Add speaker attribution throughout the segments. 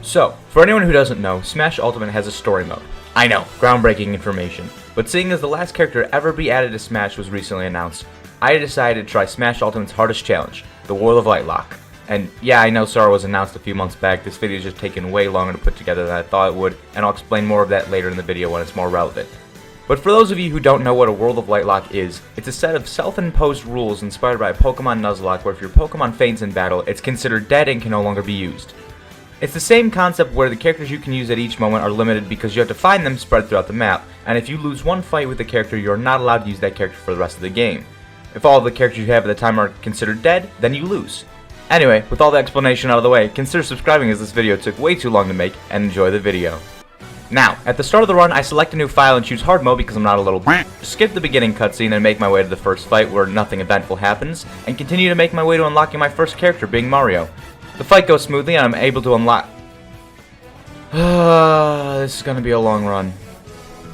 Speaker 1: So, for anyone who doesn't know, Smash Ultimate has a story mode. I know, groundbreaking information. But seeing as the last character to ever be added to Smash was recently announced, I decided to try Smash Ultimate's hardest challenge, the World of Lightlock. And yeah, I know Sora was announced a few months back. This video is just taking way longer to put together than I thought it would, and I'll explain more of that later in the video when it's more relevant. But for those of you who don't know what a World of Lightlock is, it's a set of self-imposed rules inspired by Pokemon Nuzlocke where if your Pokemon faints in battle, it's considered dead and can no longer be used. It's the same concept where the characters you can use at each moment are limited because you have to find them spread throughout the map, and if you lose one fight with a character, you are not allowed to use that character for the rest of the game. If all of the characters you have at the time are considered dead, then you lose. Anyway, with all the explanation out of the way, consider subscribing as this video took way too long to make, and enjoy the video. Now, at the start of the run, I select a new file and choose hard mode because I'm not a little skip the beginning cutscene and make my way to the first fight where nothing eventful happens, and continue to make my way to unlocking my first character, being Mario. The fight goes smoothly and I'm able to unlock... this is gonna be a long run.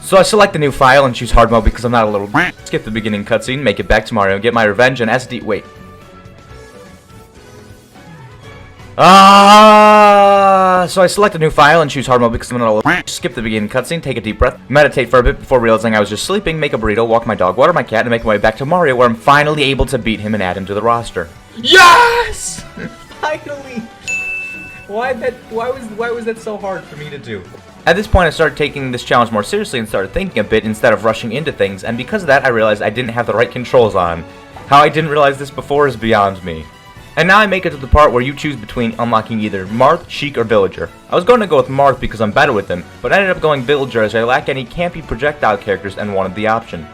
Speaker 1: So I select a new file and choose hard mode because I'm not a little skip the beginning cutscene, make it back to Mario, get my revenge, and SD... Wait. So I select a new file and choose hard mode because I'm not a little skip the beginning cutscene, take a deep breath, meditate for a bit before realizing I was just sleeping, make a burrito, walk my dog, water my cat, and make my way back to Mario where I'm finally able to beat him and add him to the roster. Yes! Finally! Why was that so hard for me to do? At this point I started taking this challenge more seriously and started thinking a bit instead of rushing into things, and because of that I realized I didn't have the right controls on. How I didn't realize this before is beyond me. And now I make it to the part where you choose between unlocking either Marth, Sheik, or Villager. I was going to go with Marth because I'm better with him, but I ended up going Villager as I lack any campy projectile characters and wanted the option.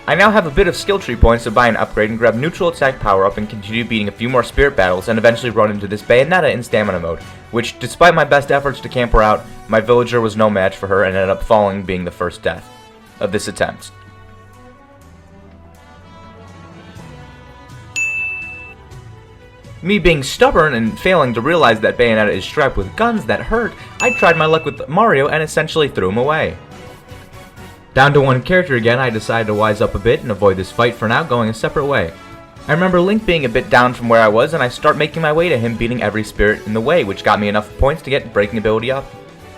Speaker 1: I now have a bit of skill tree points to buy an upgrade and grab neutral attack power up and continue beating a few more spirit battles and eventually run into this Bayonetta in stamina mode, which despite my best efforts to camp her out, my Villager was no match for her and ended up falling, being the first death of this attempt. Me being stubborn and failing to realize that Bayonetta is strapped with guns that hurt, I tried my luck with Mario and essentially threw him away. Down to one character again, I decided to wise up a bit and avoid this fight for now, going a separate way. I remember Link being a bit down from where I was, and I start making my way to him, beating every spirit in the way, which got me enough points to get breaking ability up.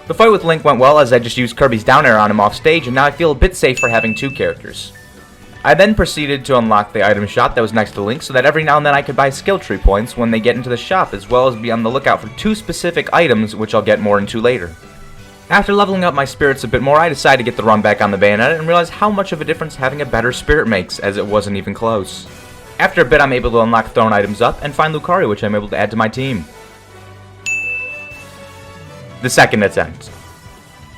Speaker 1: The fight with Link went well as I just used Kirby's down air on him off stage, and now I feel a bit safer having two characters. I then proceeded to unlock the item shop that was next to Link so that every now and then I could buy skill tree points when they get into the shop, as well as be on the lookout for two specific items which I'll get more into later. After leveling up my spirits a bit more, I decided to get the run back on the Bayonetta and realized how much of a difference having a better spirit makes, as it wasn't even close. After a bit I'm able to unlock thrown items up and find Lucario, which I'm able to add to my team. The second attempt.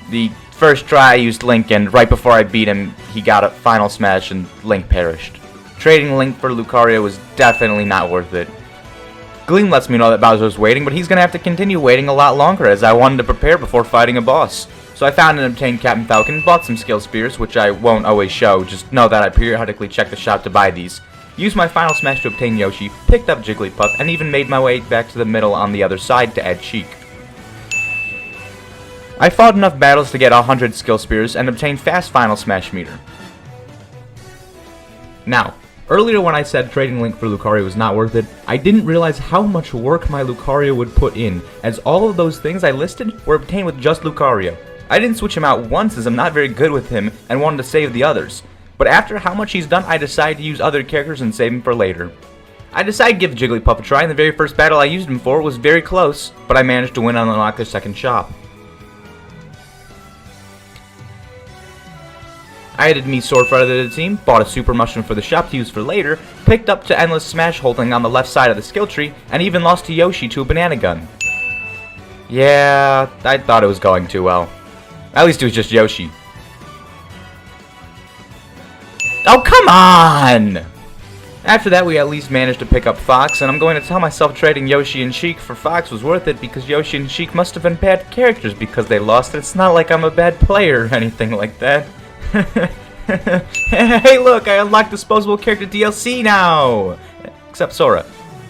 Speaker 1: The first try I used Link, and right before I beat him, he got a final smash and Link perished. Trading Link for Lucario was definitely not worth it. Gleam lets me know that Bowser was waiting, but he's gonna have to continue waiting a lot longer as I wanted to prepare before fighting a boss. So I found and obtained Captain Falcon, bought some skill spears, which I won't always show, just know that I periodically check the shop to buy these. Used my final smash to obtain Yoshi, picked up Jigglypuff, and even made my way back to the middle on the other side to add Sheik. I fought enough battles to get 100 skill spears and obtained fast final smash meter. Now, earlier when I said trading Link for Lucario was not worth it, I didn't realize how much work my Lucario would put in, as all of those things I listed were obtained with just Lucario. I didn't switch him out once as I'm not very good with him and wanted to save the others, but after how much he's done I decided to use other characters and save him for later. I decided to give Jigglypuff a try, and the very first battle I used him for was very close, but I managed to win and unlock the second shop. I added me Swordfighter to the team, bought a Super Mushroom for the shop to use for later, picked up to Endless Smash holding on the left side of the skill tree, and even lost to Yoshi to a banana gun. Yeah, I thought it was going too well. At least it was just Yoshi. Oh, come on! After that, we at least managed to pick up Fox, and I'm going to tell myself trading Yoshi and Sheik for Fox was worth it because Yoshi and Sheik must have been bad characters because they lost. It's not like I'm a bad player or anything like that. Hey look, I unlocked disposable character DLC now! Except Sora.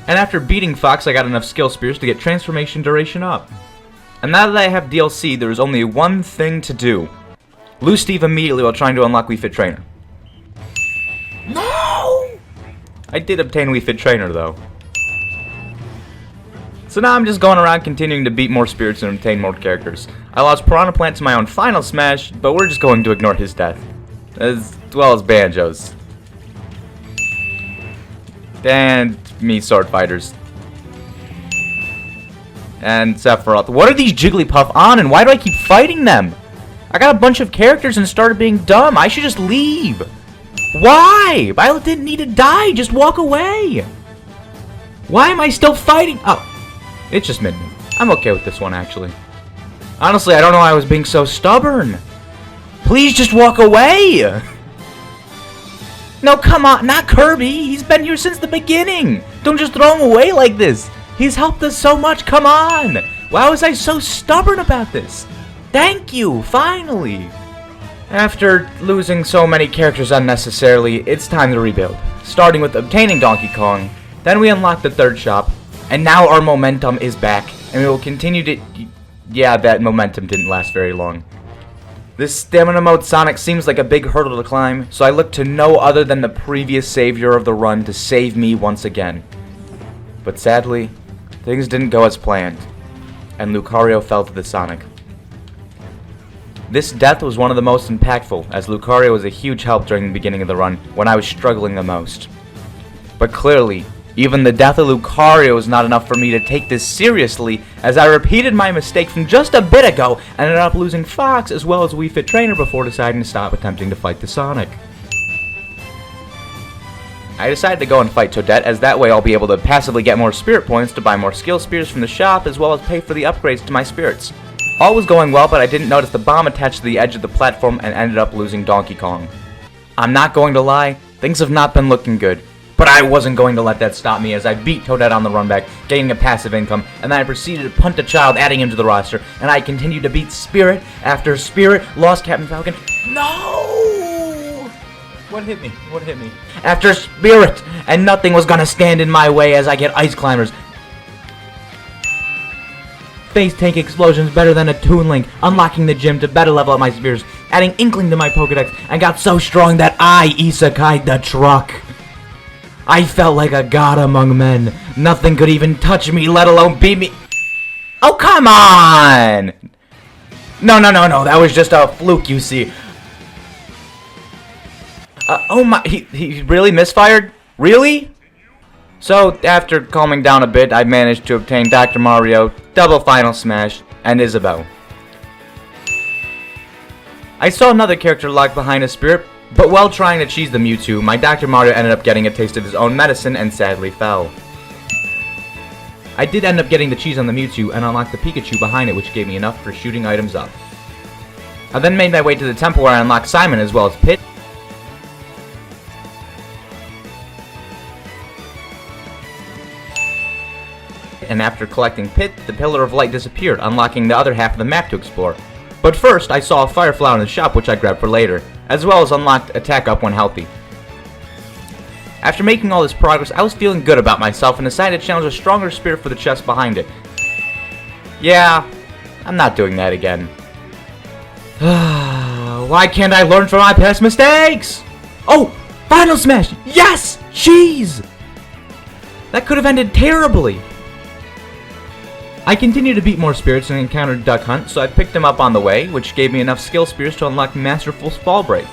Speaker 1: And after beating Fox, I got enough skill spears to get transformation duration up. And now that I have DLC, there is only one thing to do. Lose Steve immediately while trying to unlock Wii Fit Trainer. No! I did obtain Wii Fit Trainer though. So now I'm just going around continuing to beat more spirits and obtain more characters. I lost Piranha Plant to my own final smash, but we're just going to ignore his death. As well as Banjo's. And me sword fighters. And Sephiroth. What are these Jigglypuff on, and why do I keep fighting them? I got a bunch of characters and started being dumb. I should just leave. Why? Violet didn't need to die. Just walk away. Why am I still fighting? Oh, it's just Midnight. I'm okay with this one, actually. Honestly, I don't know why I was being so stubborn. Please just walk away. No, come on. Not Kirby. He's been here since the beginning. Don't just throw him away like this. He's helped us so much. Come on. Why was I so stubborn about this? Thank you. Finally. After losing so many characters unnecessarily, it's time to rebuild. Starting with obtaining Donkey Kong. Then we unlock the third shop. And now our momentum is back. And we will continue to... Yeah, that momentum didn't last very long. This stamina mode Sonic seems like a big hurdle to climb, so I look to no other than the previous savior of the run to save me once again. But sadly, things didn't go as planned, and Lucario fell to the Sonic. This death was one of the most impactful, as Lucario was a huge help during the beginning of the run, when I was struggling the most. But clearly, even the death of Lucario is not enough for me to take this seriously, as I repeated my mistake from just a bit ago and ended up losing Fox as well as Wii Fit Trainer before deciding to stop attempting to fight the Sonic. I decided to go and fight Toadette, as that way I'll be able to passively get more spirit points to buy more skill spears from the shop as well as pay for the upgrades to my spirits. All was going well, but I didn't notice the bomb attached to the edge of the platform and ended up losing Donkey Kong. I'm not going to lie, things have not been looking good. But I wasn't going to let that stop me, as I beat Toadette on the run back, gaining a passive income, and then I proceeded to punt a child, adding him to the roster, and I continued to beat Spirit after Spirit, lost Captain Falcon. No! What hit me? What hit me? After Spirit, and nothing was gonna stand in my way as I get Ice Climbers. Face Tank Explosions better than a Toon Link, unlocking the gym to better level up my spears, adding Inkling to my Pokedex, and got so strong that I isekai'd the truck. I felt like a god among men. Nothing could even touch me, let alone beat me. Oh, come on! No, that was just a fluke, you see. Oh my, he really misfired? Really? So, after calming down a bit, I managed to obtain Dr. Mario, Double Final Smash, and Isabelle. I saw another character locked behind a spirit, but while trying to cheese the Mewtwo, my Dr. Mario ended up getting a taste of his own medicine and sadly fell. I did end up getting the cheese on the Mewtwo and unlocked the Pikachu behind it, which gave me enough for shooting items up. I then made my way to the temple where I unlocked Simon as well as Pit. And after collecting Pit, the Pillar of Light disappeared, unlocking the other half of the map to explore. But first, I saw a Fireflower in the shop which I grabbed for later, as well as unlocked Attack Up when healthy. After making all this progress, I was feeling good about myself and decided to challenge a stronger spirit for the chest behind it. Yeah, I'm not doing that again. Why can't I learn from my past mistakes? Oh, Final Smash! Yes! Jeez! That could have ended terribly. I continued to beat more spirits and encountered Duck Hunt, so I picked him up on the way, which gave me enough skill spears to unlock Masterful Fall Break.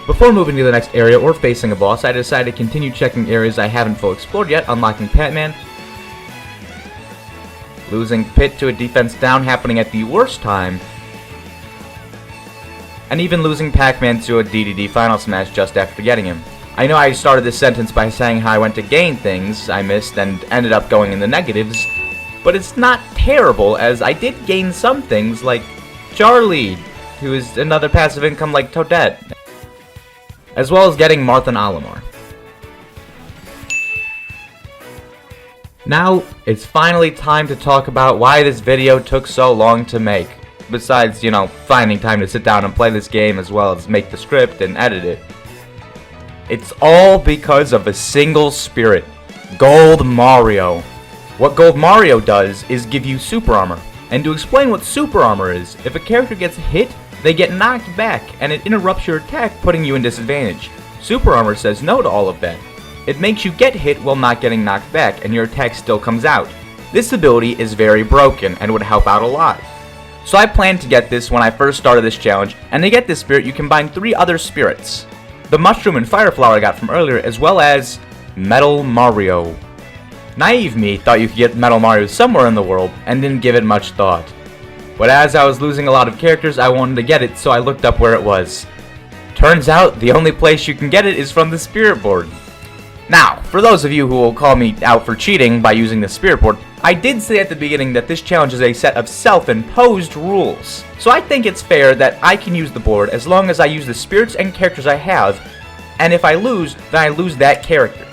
Speaker 1: Before moving to the next area or facing a boss, I decided to continue checking areas I haven't fully explored yet, unlocking Pac-Man, losing Pit to a defense down happening at the worst time, and even losing Pac-Man to a DDD Final Smash just after getting him. I know I started this sentence by saying how I went to gain things I missed and ended up going in the negatives, but it's not terrible, as I did gain some things like Charlie, who is another passive income like Toadette, as well as getting Marth and Olimar. Now, it's finally time to talk about why this video took so long to make. Besides, you know, finding time to sit down and play this game as well as make the script and edit it. It's all because of a single spirit, Gold Mario. What Gold Mario does is give you super armor. And to explain what super armor is, if a character gets hit, they get knocked back, and it interrupts your attack, putting you in disadvantage. Super armor says no to all of that. It makes you get hit while not getting knocked back, and your attack still comes out. This ability is very broken and would help out a lot. So I planned to get this when I first started this challenge, and to get this spirit you combine 3 other spirits. The mushroom and fire flower I got from earlier, as well as Metal Mario. Naive me thought you could get Metal Mario somewhere in the world and didn't give it much thought. But as I was losing a lot of characters, I wanted to get it, so I looked up where it was. Turns out the only place you can get it is from the spirit board. Now, for those of you who will call me out for cheating by using the spirit board, I did say at the beginning that this challenge is a set of self-imposed rules. So I think it's fair that I can use the board as long as I use the spirits and characters I have, and if I lose, then I lose that character.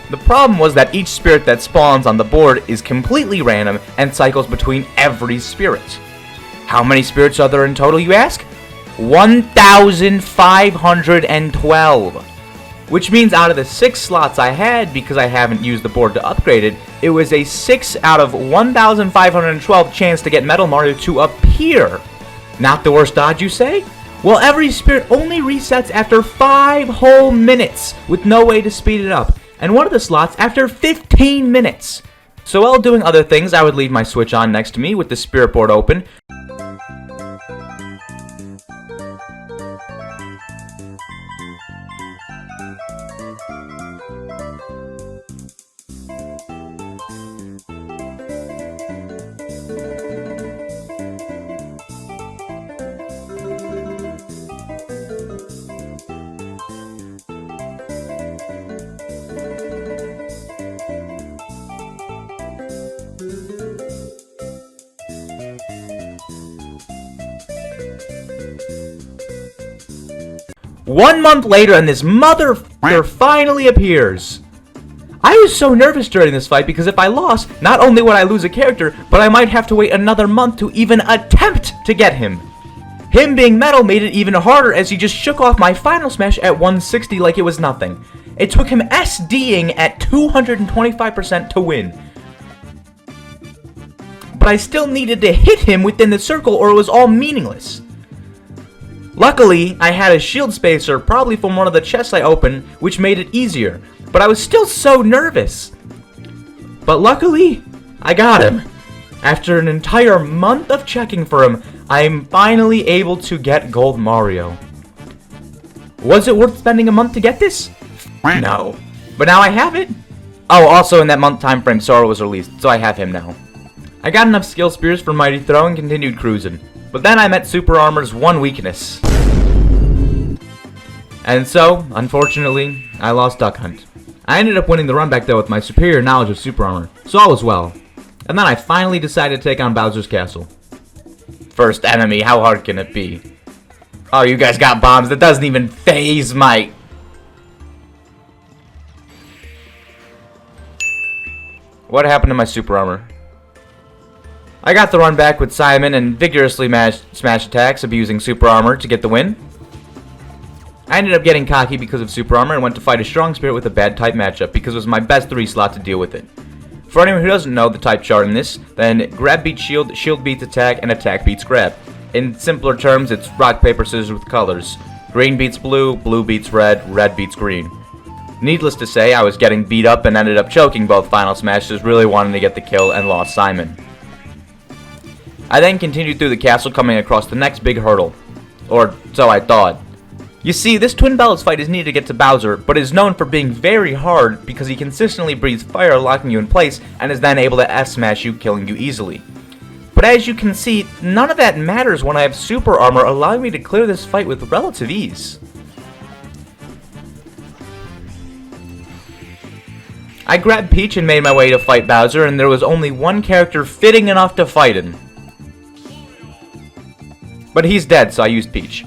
Speaker 1: The problem was that each spirit that spawns on the board is completely random and cycles between every spirit. How many spirits are there in total, you ask? 1,512. Which means out of the 6 slots I had, because I haven't used the board to upgrade it, it was a 6 out of 1,512 chance to get Metal Mario to appear. Not the worst odds, you say? Well, every spirit only resets after 5 whole minutes, with no way to speed it up, and one of the slots after 15 minutes. So while doing other things, I would leave my Switch on next to me with the spirit board open. One month later, and this motherfucker finally appears. I was so nervous during this fight because if I lost, not only would I lose a character, but I might have to wait another month to even attempt to get him. Him being metal made it even harder as he just shook off my final smash at 160 like it was nothing. It took him SDing at 225% to win. But I still needed to hit him within the circle or it was all meaningless. Luckily, I had a shield spacer, probably from one of the chests I opened, which made it easier, but I was still so nervous. But luckily, I got him. After an entire month of checking for him, I am finally able to get Gold Mario. Was it worth spending a month to get this? No. But now I have it. Oh, also in that month time frame, Sora was released, so I have him now. I got enough skill spears for Mighty Throw and continued cruising. But then I met Super Armor's one weakness. And so, unfortunately, I lost Duck Hunt. I ended up winning the run back though with my superior knowledge of Super Armor, so all was well. And then I finally decided to take on Bowser's Castle. First enemy, how hard can it be? Oh, you guys got bombs, that doesn't even phase my... What happened to my Super Armor? I got the run back with Simon and vigorously smash attacks, abusing Super Armor to get the win. I ended up getting cocky because of Super Armor and went to fight a strong spirit with a bad type matchup because it was my best 3 slot to deal with it. For anyone who doesn't know the type chart in this, then grab beats shield, shield beats attack, and attack beats grab. In simpler terms, it's rock, paper, scissors with colors. Green beats blue, blue beats red, red beats green. Needless to say, I was getting beat up and ended up choking both final smashes, really wanting to get the kill and lost Simon. I then continued through the castle, coming across the next big hurdle. Or so I thought. You see, this Twin Bellows fight is needed to get to Bowser, but is known for being very hard because he consistently breathes fire, locking you in place, and is then able to S-smash you, killing you easily. But as you can see, none of that matters when I have Super Armor, allowing me to clear this fight with relative ease. I grabbed Peach and made my way to fight Bowser, and there was only one character fitting enough to fight him. But he's dead, so I used Peach.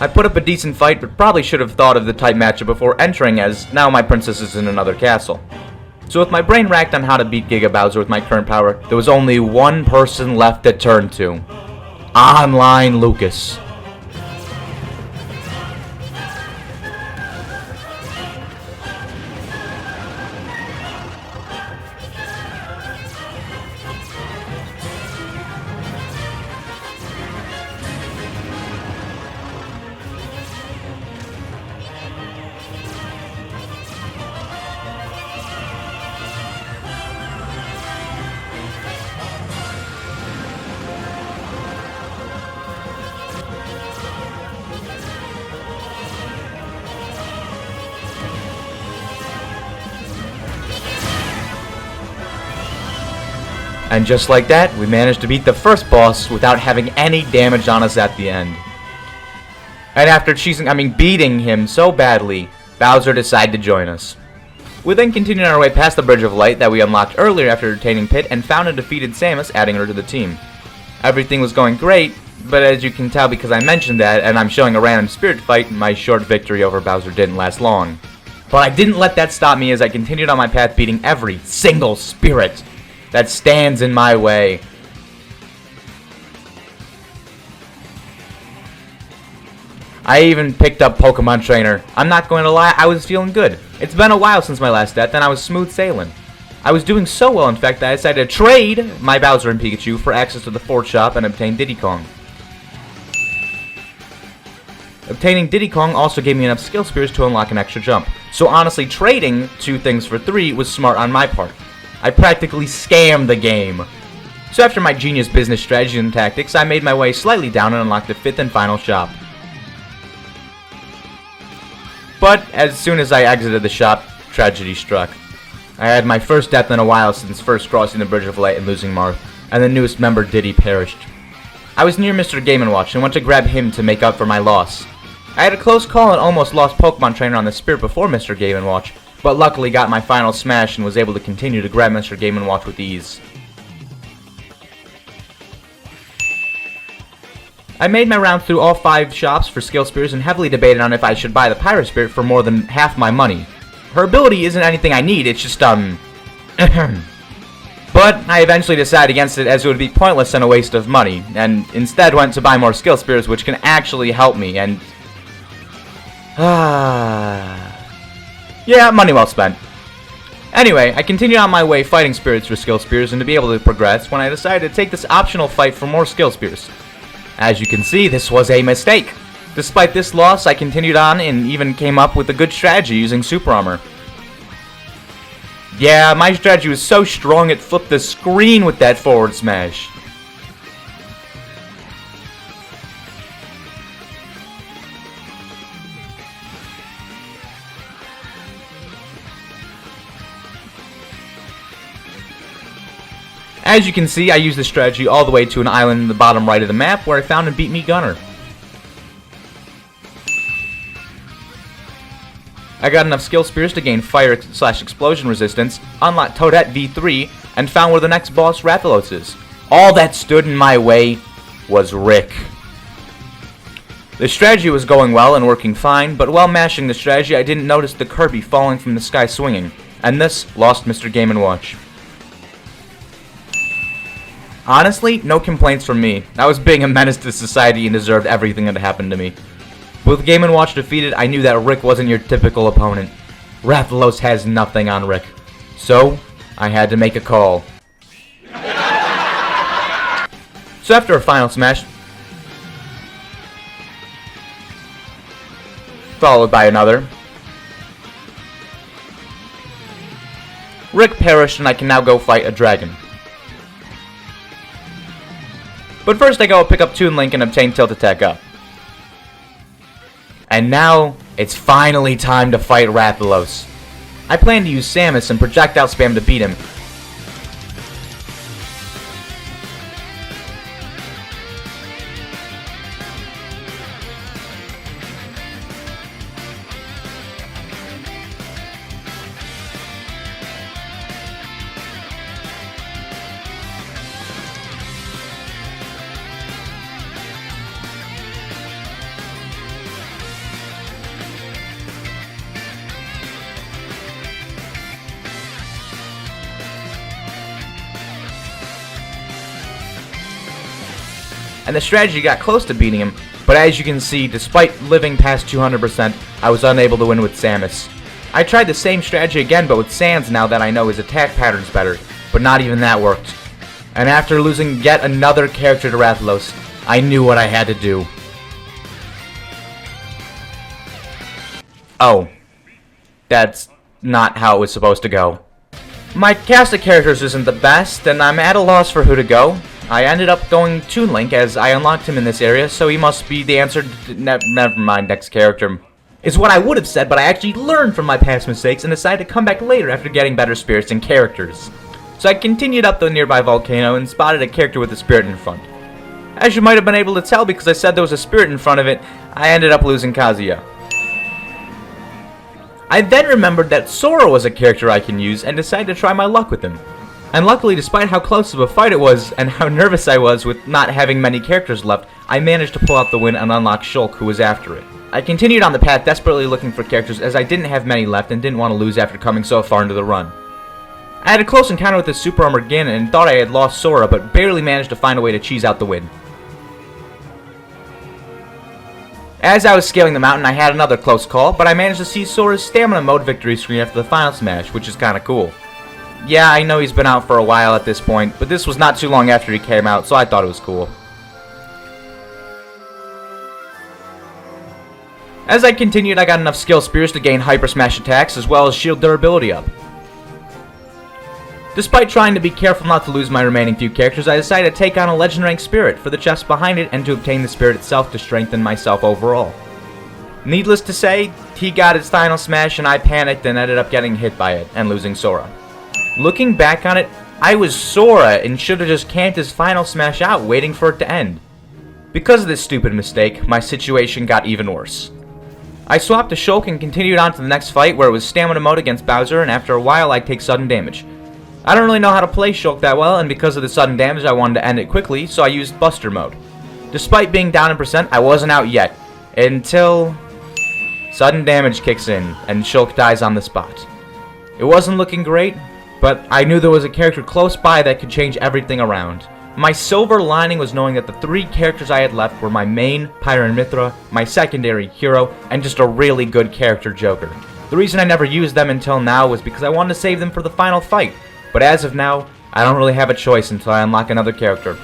Speaker 1: I put up a decent fight, but probably should have thought of the type matchup before entering, as now my princess is in another castle. So with my brain racked on how to beat Giga Bowser with my current power, there was only one person left to turn to. Online Lucas. And just like that, we managed to beat the first boss without having any damage on us at the end. And after beating him so badly, Bowser decided to join us. We then continued our way past the Bridge of Light that we unlocked earlier after retaining Pit and found and defeated Samus, adding her to the team. Everything was going great, but as you can tell because I mentioned that and I'm showing a random spirit fight, my short victory over Bowser didn't last long. But I didn't let that stop me as I continued on my path beating every single spirit that stands in my way. I even picked up Pokemon Trainer. I'm not going to lie, I was feeling good. It's been a while since my last death and I was smooth sailing. I was doing so well in fact that I decided to trade my Bowser and Pikachu for access to the Fort Shop and obtain Diddy Kong. Obtaining Diddy Kong also gave me enough skill spears to unlock an extra jump. So honestly, trading 2 things for 3 was smart on my part. I practically scammed the game. So after my genius business strategy and tactics, I made my way slightly down and unlocked the 5th and final shop. But as soon as I exited the shop, tragedy struck. I had my first death in a while since first crossing the Bridge of Light and losing Marth, and the newest member Diddy perished. I was near Mr. Game & Watch and went to grab him to make up for my loss. I had a close call and almost lost Pokemon Trainer on the Spirit before Mr. Game & Watch, but luckily got my final smash and was able to continue to grab Mr. Game & Watch with ease. I made my round through all 5 shops for skill spears and heavily debated on if I should buy the Pyro Spirit for more than half my money. Her ability isn't anything I need, it's just, But I eventually decided against it as it would be pointless and a waste of money, and instead went to buy more skill spears which can actually help me, and... yeah, money well spent. Anyway, I continued on my way fighting spirits for skill spears and to be able to progress when I decided to take this optional fight for more skill spears. As you can see, this was a mistake. Despite this loss, I continued on and even came up with a good strategy using Super Armor. Yeah, my strategy was so strong it flipped the screen with that forward smash. As you can see, I used this strategy all the way to an island in the bottom right of the map where I found and beat me Gunner. I got enough skill spears to gain fire/explosion resistance, unlocked Toadette V3, and found where the next boss Rathalos is. All that stood in my way was Rick. The strategy was going well and working fine, but while mashing the strategy I didn't notice the Kirby falling from the sky swinging, and this lost Mr. Game & Watch. Honestly, no complaints from me. I was being a menace to society and deserved everything that happened to me. With Game & Watch defeated, I knew that Rick wasn't your typical opponent. Rathalos has nothing on Rick. So, I had to make a call. So after a final smash, followed by another, Rick perished and I can now go fight a dragon. But first I go pick up Toon Link and obtain Tilt Attack up. And now, it's finally time to fight Rathalos. I plan to use Samus and projectile spam to beat him. And the strategy got close to beating him, but as you can see, despite living past 200%, I was unable to win with Samus. I tried the same strategy again, but with Sans now that I know his attack pattern's better, but not even that worked. And after losing yet another character to Rathalos, I knew what I had to do. Oh, that's not how it was supposed to go. My cast of characters isn't the best, and I'm at a loss for who to go. I ended up going Toon Link as I unlocked him in this area, so he must be the answer to never mind, next character. Is what I would have said, but I actually learned from my past mistakes and decided to come back later after getting better spirits and characters. So I continued up the nearby volcano and spotted a character with a spirit in front. As you might have been able to tell because I said there was a spirit in front of it, I ended up losing Kazuya. I then remembered that Sora was a character I can use and decided to try my luck with him. And luckily, despite how close of a fight it was and how nervous I was with not having many characters left, I managed to pull out the win and unlock Shulk, who was after it. I continued on the path desperately looking for characters as I didn't have many left and didn't want to lose after coming so far into the run. I had a close encounter with the Super Armored Ganon and thought I had lost Sora, but barely managed to find a way to cheese out the win. As I was scaling the mountain, I had another close call, but I managed to see Sora's stamina mode victory screen after the final smash, which is kinda cool. Yeah, I know he's been out for a while at this point, but this was not too long after he came out, so I thought it was cool. As I continued, I got enough skill spears to gain hyper smash attacks as well as shield durability up. Despite trying to be careful not to lose my remaining few characters, I decided to take on a legend rank spirit for the chest behind it and to obtain the spirit itself to strengthen myself overall. Needless to say, he got his final smash and I panicked and ended up getting hit by it and losing Sora. Looking back on it, I was Sora and should have just camped his final smash out waiting for it to end. Because of this stupid mistake, my situation got even worse. I swapped to Shulk and continued on to the next fight where it was stamina mode against Bowser, and after a while I'd take sudden damage. I don't really know how to play Shulk that well, and because of the sudden damage I wanted to end it quickly, so I used Buster mode. Despite being down in percent, I wasn't out yet, until sudden damage kicks in and Shulk dies on the spot. It wasn't looking great, but I knew there was a character close by that could change everything around. My silver lining was knowing that the 3 characters I had left were my main, Pyra and Mithra, my secondary, Hero, and just a really good character, Joker. The reason I never used them until now was because I wanted to save them for the final fight, but as of now, I don't really have a choice until I unlock another character.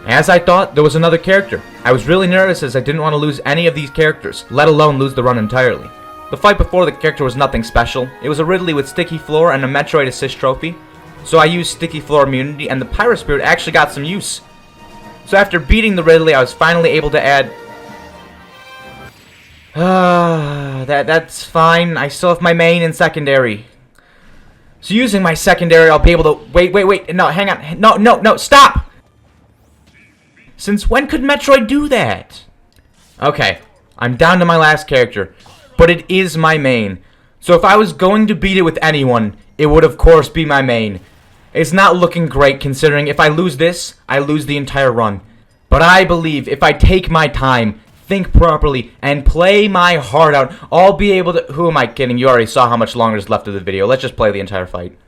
Speaker 1: As I thought, there was another character. I was really nervous as I didn't want to lose any of these characters, let alone lose the run entirely. The fight before the character was nothing special. It was a Ridley with Sticky Floor and a Metroid Assist trophy. So I used Sticky Floor immunity and the Pyra Spirit actually got some use. So after beating the Ridley, I was finally able to add... that's fine. I still have my main and secondary. So using my secondary, I'll be able to... Wait. No, hang on. No, stop! Since when could Metroid do that? Okay, I'm down to my last character. But it is my main. So if I was going to beat it with anyone, it would of course be my main. It's not looking great considering if I lose this, I lose the entire run. But I believe if I take my time, think properly, and play my heart out, I'll be able to... Who am I kidding? You already saw how much longer is left of the video. Let's just play the entire fight.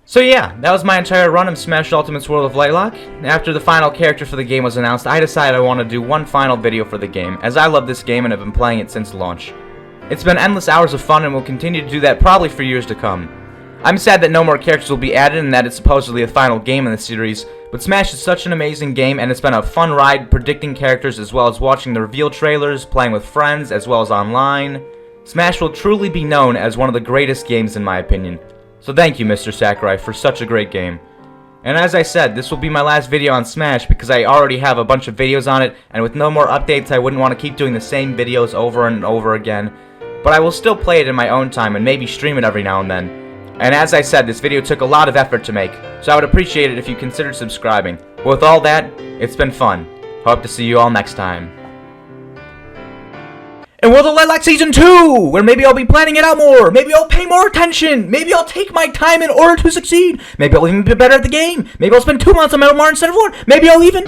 Speaker 1: So yeah, that was my entire run of Smash Ultimate's World of Lightlock. After the final character for the game was announced, I decided I want to do one final video for the game, as I love this game and have been playing it since launch. It's been endless hours of fun and will continue to do that probably for years to come. I'm sad that no more characters will be added and that it's supposedly the final game in the series, but Smash is such an amazing game and it's been a fun ride predicting characters as well as watching the reveal trailers, playing with friends as well as online. Smash will truly be known as one of the greatest games in my opinion. So thank you, Mr. Sakurai, for such a great game. And as I said, this will be my last video on Smash because I already have a bunch of videos on it, and with no more updates I wouldn't want to keep doing the same videos over and over again. But I will still play it in my own time and maybe stream it every now and then. And as I said, this video took a lot of effort to make, so I would appreciate it if you considered subscribing. But with all that, it's been fun. Hope to see you all next time. And World of Lightlock Season 2, where maybe I'll be planning it out more, maybe I'll pay more attention, maybe I'll take my time in order to succeed, maybe I'll even be better at the game, maybe I'll spend 2 months on Metal Mar instead of 1, maybe I'll even...